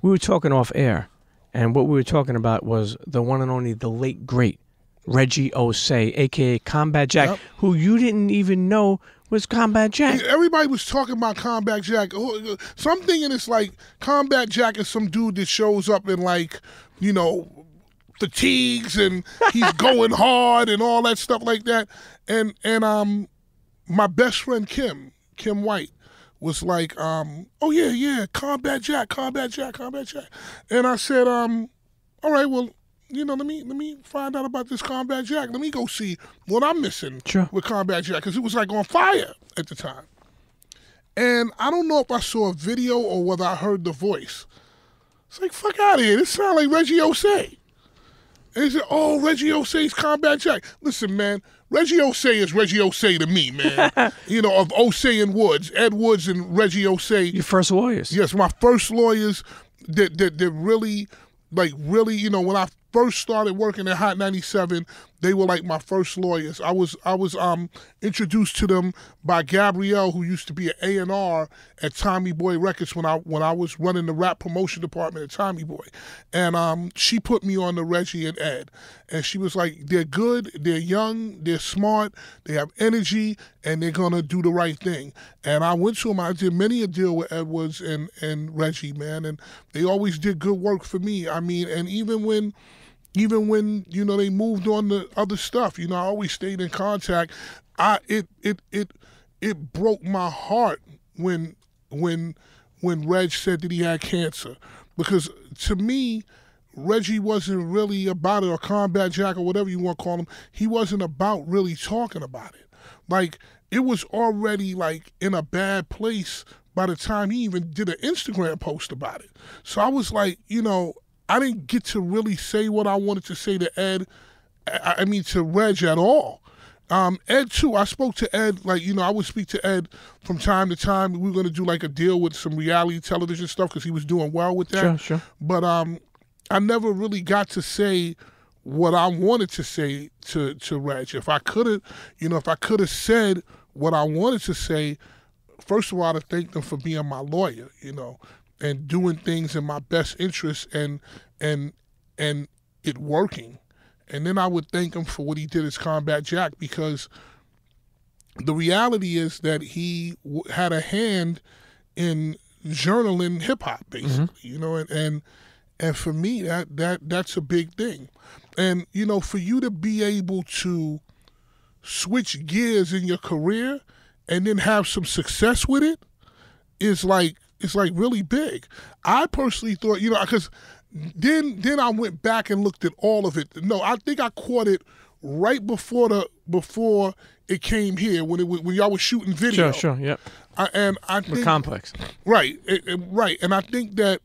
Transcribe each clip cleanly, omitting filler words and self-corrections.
we were talking off air, and what we were talking about was the one and only, the late great Reggie Osei, a.k.a. Combat Jack, Yep. who you didn't even know was Combat Jack. Everybody was talking about Combat Jack. So I'm thinking it's like Combat Jack is some dude that shows up in like, you know, fatigues and he's going hard and all that stuff like that. And my best friend Kim White was like, oh yeah, Combat Jack. And I said, all right, well, you know, let me find out about this Combat Jack. Let me go see what I'm missing with Combat Jack, because it was like on fire at the time. And I don't know if I saw a video or whether I heard the voice. It's like, fuck out of here. This sounds like Reggie Osei. And he said, oh, Reggie Osei's Combat Jack. Listen, man, Reggie Osei is Reggie Osei to me, man. You know, of Osei and Woods, Ed Woods and Reggie Osei. Your first lawyers. Yes, my first lawyers that really, you know, when I first started working at Hot 97, they were like my first lawyers. I was introduced to them by Gabrielle, who used to be an A&R at Tommy Boy Records when I was running the rap promotion department at Tommy Boy. And she put me on to Reggie and Ed. And she was like, they're good, they're young, they're smart, they have energy, and they're going to do the right thing. And I went to them. I did many a deal with Edwards and Reggie, man. And they always did good work for me. I mean, and even when, you know, they moved on to other stuff, you know, I always stayed in contact. It broke my heart when Reg said that he had cancer, because to me, Reggie wasn't really about it, or Combat Jack, or whatever you want to call him. He wasn't about really talking about it. Like, it was already like in a bad place by the time he even did an Instagram post about it. So I was like, you know, I didn't get to really say what I wanted to say to Ed, I mean to Reg at all. Ed too, I spoke to Ed, like, you know, I would speak to Ed from time to time. We were going to do like a deal with some reality television stuff because he was doing well with that. Sure. But I never really got to say what I wanted to say to Reg. If I could have said what I wanted to say, first of all, I'd thank them for being my lawyer, you know, and doing things in my best interest and it working. And then I would thank him for what he did as Combat Jack, because the reality is that he had a hand in journaling hip hop, basically, you know, and for me that's a big thing. And you know, for you to be able to switch gears in your career and then have some success with it is like, it's like really big. I personally thought, you know, because then I went back and looked at all of it. No, I think I caught it right before it came here, when y'all was shooting video. Sure, yep. I think With Complex. Right, right. And I think that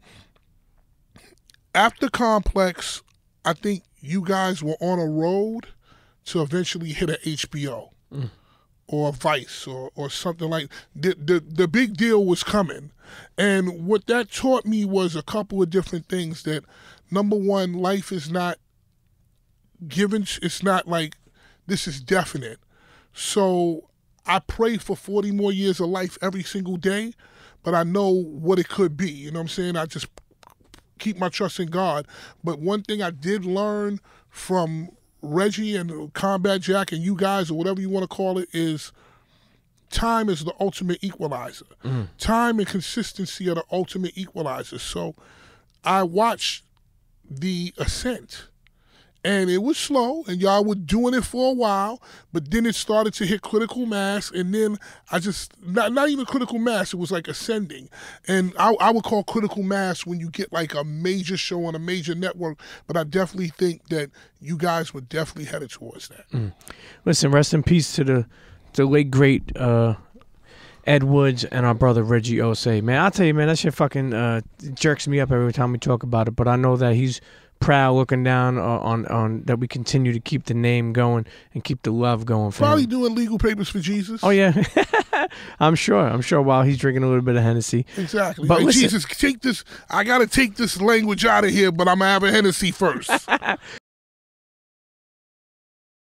after Complex, I think you guys were on a road to eventually hit a HBO. Or Vice or something like the big deal was coming. And what that taught me was a couple of different things. That number one, life is not given, it's not like this is definite. So I pray for 40 more years of life every single day, but I know what it could be. You know what I'm saying? I just keep my trust in God. But one thing I did learn from Reggie and Combat Jack and you guys, or whatever you want to call it, is time is the ultimate equalizer. Time and consistency are the ultimate equalizer. So I watched the ascent, and it was slow, and y'all were doing it for a while, but then it started to hit critical mass, and then I just, not even critical mass, it was like ascending. And I would call critical mass when you get like a major show on a major network, but I definitely think that you guys were definitely headed towards that. Listen, rest in peace to the late, great Ed Woods and our brother Reggie Osei. Man, I'll tell you, man, that shit fucking jerks me up every time we talk about it, but I know that he's proud, looking down on that we continue to keep the name going and keep the love going for Probably him. doing legal papers for Jesus. Oh yeah. I'm sure while he's drinking a little bit of Hennessy. Exactly. But like, listen, Jesus, take this, I gotta take this language out of here, but I'm gonna have a Hennessy first.